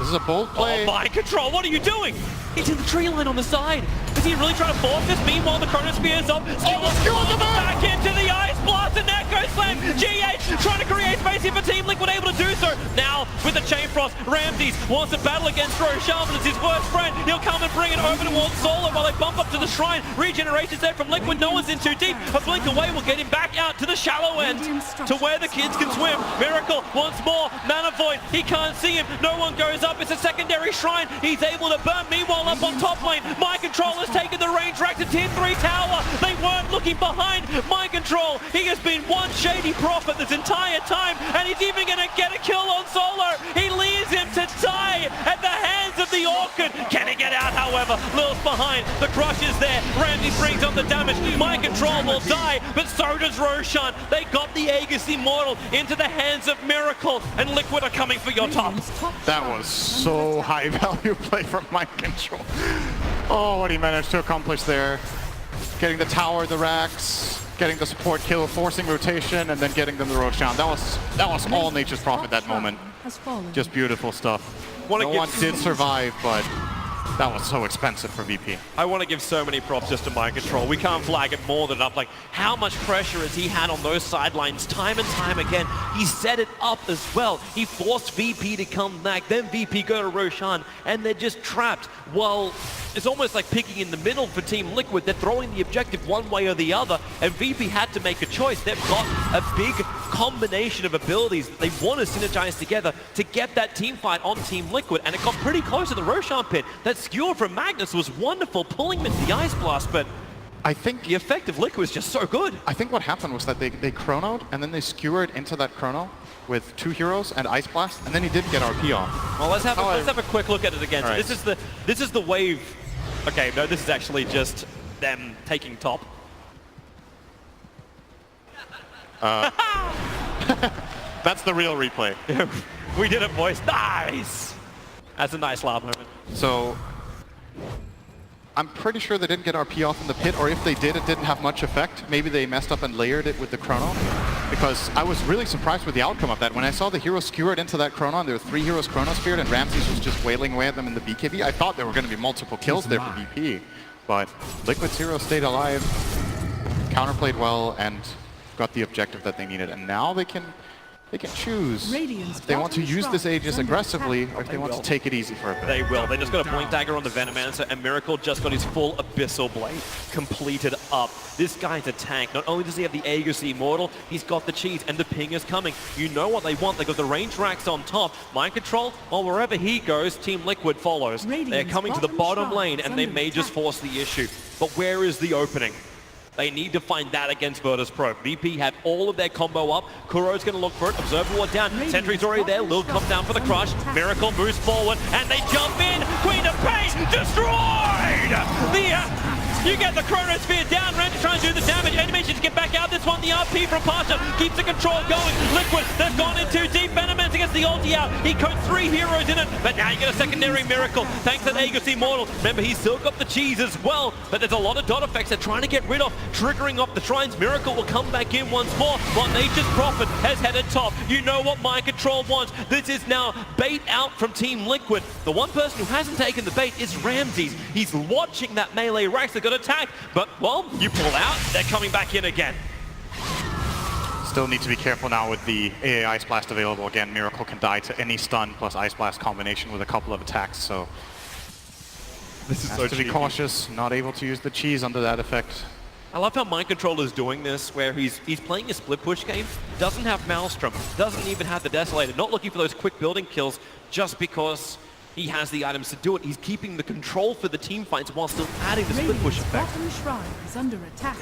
This is a bold play. Oh, Mind Control, what are you doing? He's in the tree line on the side. Is he really trying to force this? Meanwhile, the Chronosphere is up. Back into the Ice Blast and Echo Slam. GH trying to create space here for Team Liquid, able to do so. Now, with the Chain Frost, Ramses wants to battle against Roshan, but it's his worst friend. He'll come and bring it over towards Solo while they bump up to the shrine. Regeneration's there from Liquid. No one's in too deep. A blink away will get him back out to the shallow end, to where the kids can swim. Miracle once more. Mana Void, he can't see him. No one goes up. It's a secondary shrine. He's able to burn. Meanwhile, up on top lane, Mind Control has taken the range rack to tier 3 tower. They weren't looking behind. Mind Control, he has been one shady prophet this entire time, and he's even going to get a kill on Solo. He leaves him to die at the hands of the Orchid. Can he get out, however? Lil's behind. The crush is there. Ramses brings on the damage. Mind Control will die, but so does Roshan. They got the Aegis Immortal into the hands of Miracle, and Liquid are coming for your top. That was so high value play from Mind Control. Oh, what he managed to accomplish there. Getting the tower, the racks, getting the support kill, forcing rotation, and then getting them the Roshan. That was all Nature's Prophet that moment. Just beautiful stuff. No one did survive, but that was so expensive for VP. I want to give so many props just to Mind Control. We can't flag it more than enough. Like, how much pressure has he had on those sidelines time and time again? He set it up as well. He forced VP to come back, then VP go to Roshan, and they're just trapped. Well, it's almost like picking in the middle for Team Liquid. They're throwing the objective one way or the other, and VP had to make a choice. They've got a big combination of abilities that they want to synergize together to get that team fight on Team Liquid, and it got pretty close to the Roshan pit. That skewer from Magnus was wonderful, pulling him into the Ice Blast, but I think the effect of Liquid is just so good. I think what happened was that they chronoed, and then they skewered into that chrono with 2 heroes and Ice Blast, and then he did get RP off. Well, let's have a quick look at it again. So Right. this is the wave. Okay, no, this is actually just them taking top. That's the real replay. We did it, boys. Nice. That's a nice loud moment. So I'm pretty sure they didn't get RP off in the pit, or if they did, it didn't have much effect. Maybe they messed up and layered it with the chrono, because I was really surprised with the outcome of that. When I saw the heroes skewered into that chrono, and there were 3 heroes Chronosphere, and Ramses was just wailing away at them in the BKB, I thought there were going to be multiple kills there for VP. But Liquid's heroes stayed alive, counterplayed well, and got the objective that they needed. And now they can choose if they want to use this Aegis aggressively, or if they want to take it easy for a bit. They will. They just got a Blink Dagger on the Venomancer, and Miracle just got his full Abyssal Blade completed up. This guy's a tank. Not only does he have the Aegis Immortal, he's got the cheese, and the ping is coming. You know what they want. They got the range racks on top. Mind Control, well, wherever he goes, Team Liquid follows. They're coming to the bottom lane, and they may just force the issue. But where is the opening? They need to find that against Virtus Pro. VP have all of their combo up. Kuro's going to look for it. Observer Ward down. Sentry's already there. Lil comes down for the crush. Miracle moves forward, and they jump in. Queen of Pain destroyed! You get the Chronosphere down. Ramsey trying to do the damage. Animations get back out. This one, the RP from Pasha keeps the control going. Liquid, they've gone in too deep. Venomance against the ulti out. He coats 3 heroes in it, but now you get a secondary Miracle thanks to Aegis Immortal. Remember, he's still got the cheese as well, but there's a lot of dot effects they're trying to get rid of, triggering off the shrines. Miracle will come back in once more, while Nature's Prophet has headed top. You know what Mind Control wants. This is now bait out from Team Liquid. The one person who hasn't taken the bait is Ramses. He's watching that melee Rax. They're going to attack, but, well, you pull out, they're coming back in again. Still need to be careful now with the AA Ice Blast available. Again, Miracle can die to any stun plus Ice Blast combination with a couple of attacks, so This is has so to be cheeky. cautious, not able to use the cheese under that effect. I love how Mind Control is doing this, where he's playing a split push game, doesn't have Maelstrom, doesn't even have the Desolator, not looking for those quick building kills just because he has the items to do it. He's keeping the control for the team fights while still adding the split push Radiant's effect. bottom shrine is under attack.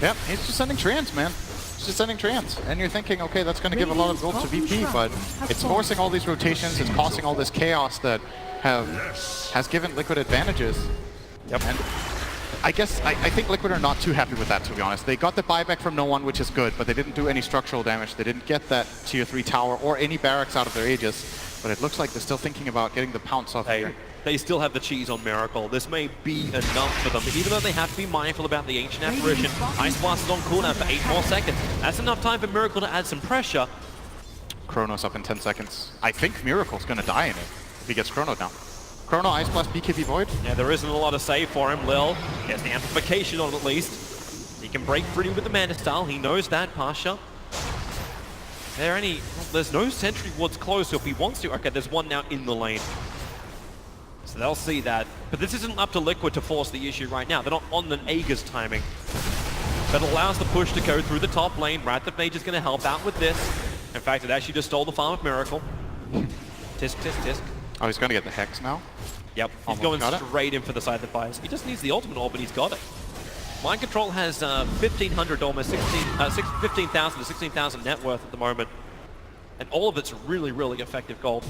Yep, he's just sending Treants, man. He's just sending Treants. And you're thinking, okay, that's going to give a lot of gold to VP, but it's forcing all these rotations, it's causing all this chaos that has given Liquid advantages. Yep. And I guess, I think Liquid are not too happy with that, to be honest. They got the buyback from no one, which is good, but they didn't do any structural damage. They didn't get that tier 3 tower or any barracks out of their Aegis. But it looks like they're still thinking about getting the pounce off here. They still have the cheese on Miracle. This may be enough for them, even though they have to be mindful about the Ancient Apparition. Ice Blast is on cooldown for 8 more seconds. That's enough time for Miracle to add some pressure. Chrono's up in 10 seconds. I think Miracle's going to die in it if he gets Chrono down. Chrono, Ice Blast, BKB Void. Yeah, there isn't a lot of save for him. Lil gets the amplification on at least. He can break free with the Mana Style. He knows that, Pasha. There's no sentry wards close, so if he wants to, okay, there's one now in the lane. So they'll see that. But this isn't up to Liquid to force the issue right now. They're not on the Aegis timing. But it allows the push to go through the top lane. Wrath of Mage is going to help out with this. In fact, it actually just stole the farm of Miracle. Tisk, tisk, tisk. Oh, he's going to get the Hex now. Yep, he's Almost going got it. straight in for the side that fires. He just needs the ultimate orb, but he's got it. Mind Control has 1,500, almost 15,000 to 16,000 net worth at the moment. And all of it's really, really effective gold.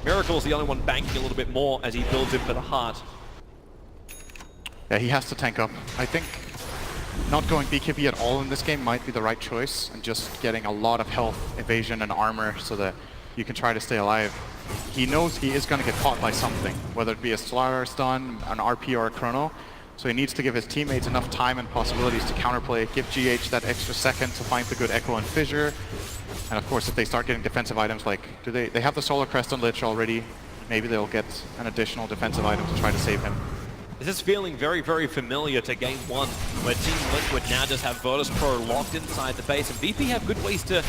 Miracle's the only one banking a little bit more as he builds in for the heart. Yeah, he has to tank up. I think not going BKB at all in this game might be the right choice, and just getting a lot of health, evasion, and armor so that you can try to stay alive. He knows he is going to get caught by something, whether it be a Solar Stun, an RP, or a Chrono. So he needs to give his teammates enough time and possibilities to counterplay, give GH that extra second to find the good Echo and Fissure. And of course, if they start getting defensive items like, they have the Solar Crest on Lich already, maybe they'll get an additional defensive item to try to save him. This is feeling very, very familiar to Game 1, where Team Liquid now just have Virtus Pro locked inside the base, and VP have good ways to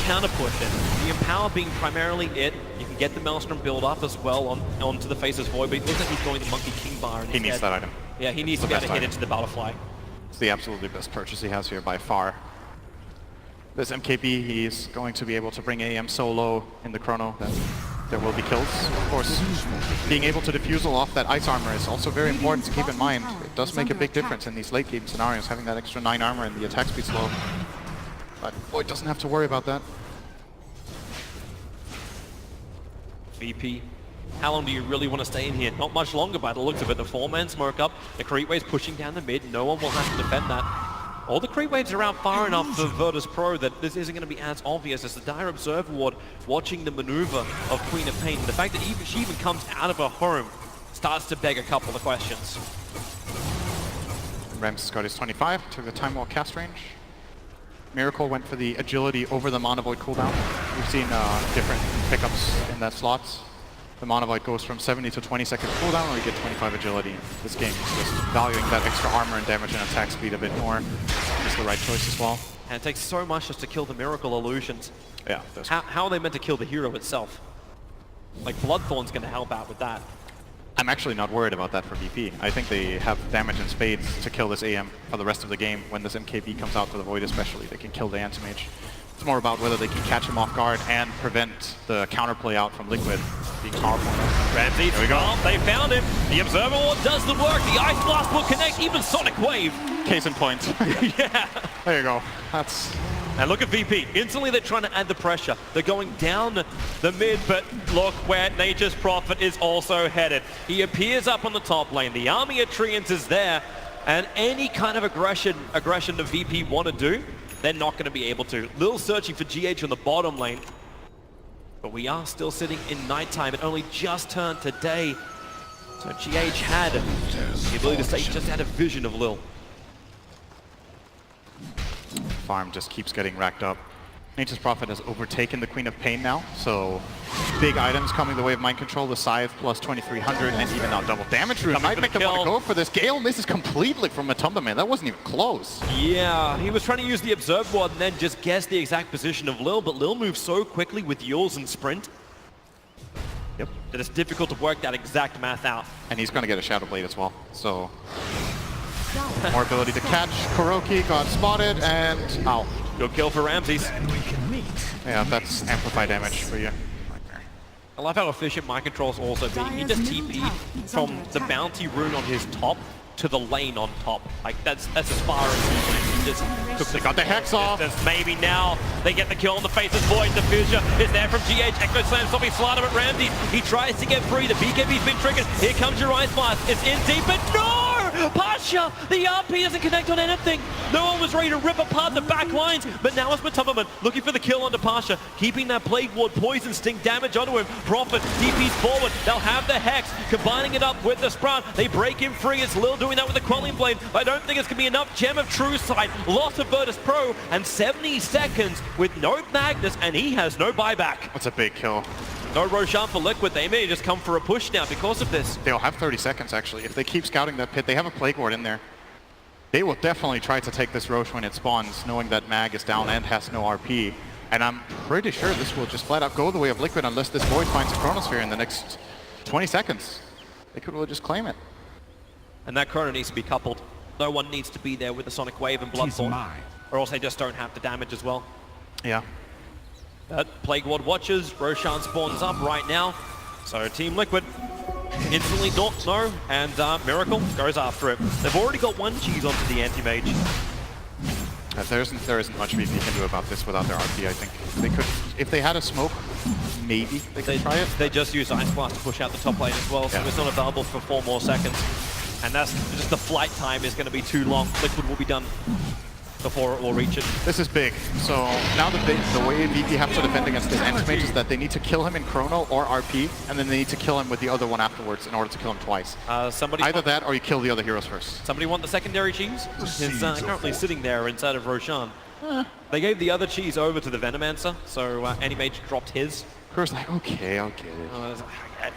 counter-push it. The Empower being primarily it. You can get the Maelstrom build up as well onto the Faceless Void, but it looks like he's going to Monkey King Bar. He needs that item. Yeah, he needs It's to the be able to best hit item. into the Butterfly. It's the absolutely best purchase he has here by far. This MKB, he's going to be able to bring AM so low in the Chrono that there will be kills. Of course, being able to defusal off that ice armor is also very important to keep in mind. It does make a big difference in these late game scenarios, having that extra 9 armor and the attack speed slow. But Void doesn't have to worry about that. VP, how long do you really want to stay in here? Not much longer by the looks of it. The 4-man smoke up, the creep wave's pushing down the mid, no one will have to defend that. All the creep waves are out far enough for Virtus Pro that this isn't going to be as obvious as the Dire Observer Ward watching the maneuver of Queen of Pain. The fact that she even comes out of her home starts to beg a couple of questions. Ramses got his 25, took the Time Walk cast range. Miracle went for the agility over the Mana Void cooldown. We've seen different pickups in that slot. The Mana Void goes from 70 to 20 second cooldown, or you get 25 agility. This game is just valuing that extra armor and damage and attack speed a bit more. Is the right choice as well. And it takes so much just to kill the Miracle illusions. Yeah. How are they meant to kill the hero itself? Like, Bloodthorn's going to help out with that. I'm actually not worried about that for VP. I think they have damage in spades to kill this AM for the rest of the game. When this MKB comes out for the Void especially, they can kill the Anti-Mage. It's more about whether they can catch him off guard and prevent the counterplay out from Liquid being powerful enough. Ramsey, There we go. oh, they found him. The Observer Ward does the work. The Ice Blast will connect, even Sonic Wave. Case in point. Yeah. There you go. That's... And look at VP. Instantly, they're trying to add the pressure. They're going down the mid, but look where Nature's Prophet is also headed. He appears up on the top lane. The army of Treants is there, and any kind of aggression the VP want to do, they're not going to be able to. Lil searching for GH on the bottom lane, but we are still sitting in nighttime. It only just turned to day, so GH had the ability to say he just had a vision of Lil. Farm just keeps getting racked up. Nature's Prophet has overtaken the Queen of Pain now, so big items coming the way of Mind Control, the Scythe plus 2300, and even now double damage rune might make them want to go for this. Gale misses completely from Matumba, man. That wasn't even close. Yeah, he was trying to use the Observe Ward and then just guess the exact position of Lil, but Lil moves so quickly with Yules and Sprint Yep. that it's difficult to work that exact math out. And he's going to get a Shadow Blade as well, so more ability to catch. Kuroki got spotted, and ow. Good kill for Ramses. Yeah, that's amplified damage for you. I love how efficient Mind Control's also being. He just TP'd from the bounty rune on his top to the lane on top. Like, that's as far as he went. He just took They got the Hex off. distance. Maybe now they get the kill on the Faceless Void. The fissure is there from GH. Echo Slam stopping Slaughter at Ramsey. He tries to get free. The BKB's been triggered. Here comes your Ice Blast. It's in deep, but no! Pasha! The RP doesn't connect on anything. No one was ready to rip apart the back lines, but now it's Matumberman looking for the kill onto Pasha, keeping that Plague Ward Poison Sting damage onto him. Prophet DP's forward. They'll have the Hex, combining it up with the Sprout. They break him free. It's Lil doing that with the Quelling Blade. I don't think it's going to be enough. Gem of True Sight, loss of Virtus Pro, and 70 seconds with no Magnus, and he has no buyback. That's a big kill. No Roshan for Liquid. They may just come for a push now because of this. They'll have 30 seconds, actually. If they keep scouting that pit, they have a Plague Ward in there. They will definitely try to take this Roche when it spawns, knowing that Mag is down and has no RP. And I'm pretty sure this will just flat out go the way of Liquid unless this Void finds a Chronosphere in the next 20 seconds. Liquid will just claim it. And that Chrono needs to be coupled. No one needs to be there with the Sonic Wave and Bloodthorn, or else they just don't have the damage as well. Yeah. Plague Ward watches, Roshan spawns up right now. So Team Liquid instantly don't know, and Miracle goes after it. They've already got one cheese onto the Anti-Mage. There isn't much VP can do about this without their RP, I think. They could, if they had a smoke, maybe they could try it. They just use Ice Blast to push out the top lane as well, so Yeah. it's not available for 4 more seconds. And that's just the flight time is going to be too long. Liquid will be done before it will reach it. This is big. So now the way VP have to defend against this Anti-Mage is that they need to kill him in Chrono or RP, and then they need to kill him with the other one afterwards in order to kill him twice. Either that or you kill the other heroes first. Somebody want the secondary cheese? It's currently sitting there inside of Roshan. They gave the other cheese over to the Venomancer, so Anti-Mage dropped his. Crew's like, okay, I'll get it.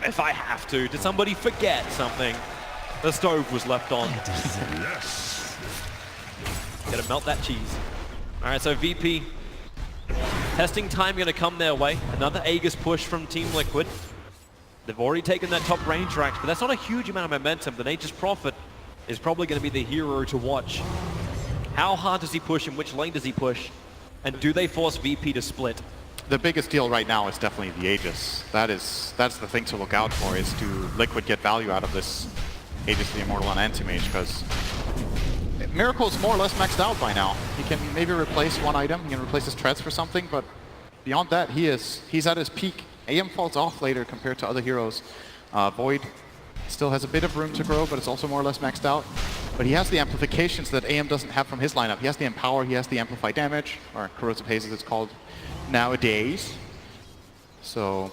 If I have to. Did somebody forget something? The stove was left on. Gotta melt that cheese. All right, so VP. Testing time gonna come their way. Another Aegis push from Team Liquid. They've already taken that top range rack, but that's not a huge amount of momentum. The Nature's Prophet is probably gonna be the hero to watch. How hard does he push and which lane does he push? And do they force VP to split? The biggest deal right now is definitely the Aegis. That's the thing to look out for, is do Liquid get value out of this Aegis the Immortal and Anti-Mage, because Miracle's more or less maxed out by now. He can maybe replace one item, he can replace his treads for something, but beyond that, he's at his peak. AM falls off later compared to other heroes. Void still has a bit of room to grow, but it's also more or less maxed out. But he has the amplifications that AM doesn't have from his lineup. He has the Empower, he has the Amplify Damage, or Corrosive Haze as it's called nowadays. So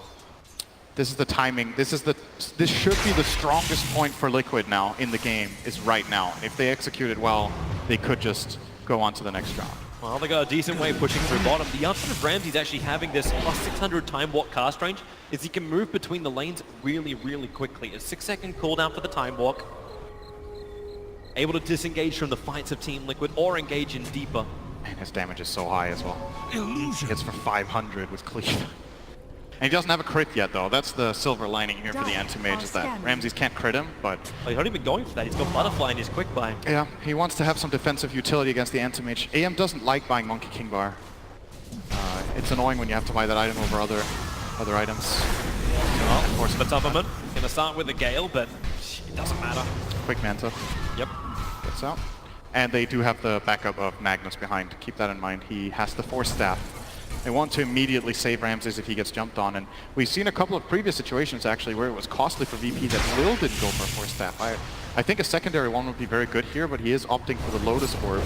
this is the timing. This should be the strongest point for Liquid now in the game, is right now. If they execute it well, they could just go on to the next round. Well, they got a decent way pushing through bottom. The upside of Ramsey's actually having this plus 600 time walk cast range is he can move between the lanes really, really quickly. A 6-second cooldown for the time walk. Able to disengage from the fights of Team Liquid or engage in deeper. And his damage is so high as well. Hits for 500 with Cleave. And he doesn't have a crit yet, though. That's the silver lining here for the Anti-Mage, is that Ramses can't crit him, but... Well, he's not even going for that. He's got Butterfly in his quick buy. Yeah, he wants to have some defensive utility against the Anti-Mage. AM doesn't like buying Monkey King Bar. it's annoying when you have to buy that item over other items. Well, of course, Matubberman going to start with the Gale, but it doesn't matter. Quick Manta Yep. gets out. And they do have the backup of Magnus behind. Keep that in mind. He has the Force Staff. They want to immediately save Ramses if he gets jumped on. And we've seen a couple of previous situations, actually, where it was costly for VP that Will didn't go for a Force Staff. I think a secondary one would be very good here, but he is opting for the Lotus Orb.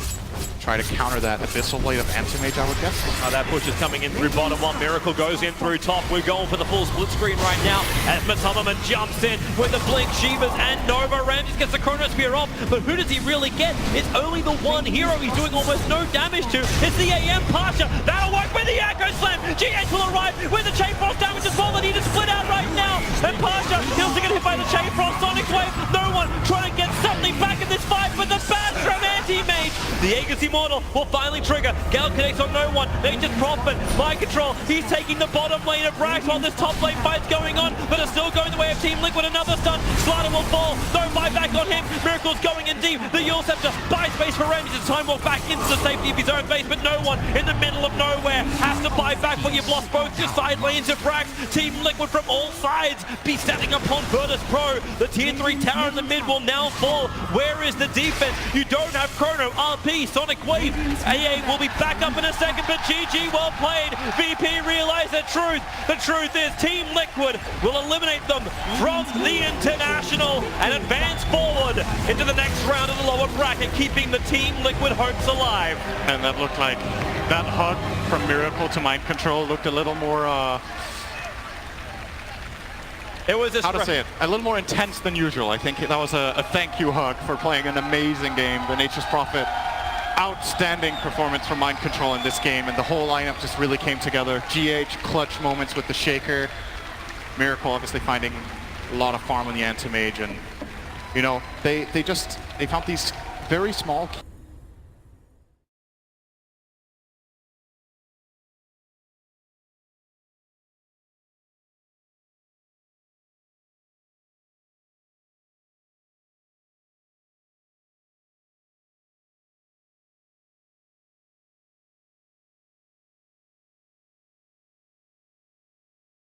Try to counter that Abyssal Blade of Anti-Mage, I would guess. That push is coming in through bottom one. Miracle goes in through top. We're going for the full split screen right now as Matubberman jumps in with the Blink, Shivas, and Nova. Ramses gets the Chronosphere off, but who does he really get? It's only the one hero he's doing almost no damage to. It's the AM Pasha. That'll work with the Echo Slam. GH will arrive with the Chain Frost damage as well. They need to split out right now. And Pasha, he'll still get hit by the Chain Frost Sonic Wave. No one trying to get something back in this fight, but the bad from Anti-Mage. The Aegis Immortal will finally trigger. Gale connects on no one. Nature's Prophet, Mind Control. He's taking the bottom lane of Brax while this top lane fight's going on, but it's still going the way of Team Liquid. Another stun. Slider will fall. No buyback on him. Miracle's going in deep. The Yule Scepter buys space for Ramses. It's time walk back into the safety of his own base, but no one in the middle of nowhere has to buy back when you've lost both your side lanes of Brax. Team Liquid from all sides be standing upon Virtus Pro. The tier 3 tower in the mid will now fall. Where is the defense? You don't have Chrono, RP, Sonic Wave. AA will be back up in a second, but GG, well played. VP realized the truth. The truth is Team Liquid will eliminate them from the International and advance forward into the next round of the lower bracket, keeping the Team Liquid hopes alive. And that looked like that hug from Miracle to Mind Control looked a little more It was how to say it? A little more intense than usual. I think that was a thank you hug for playing an amazing game. The Nature's Prophet, outstanding performance from Mind Control in this game, and the whole lineup just really came together. GH clutch moments with the Shaker. Miracle obviously finding a lot of farm on the Anti-Mage, and you know they found these very small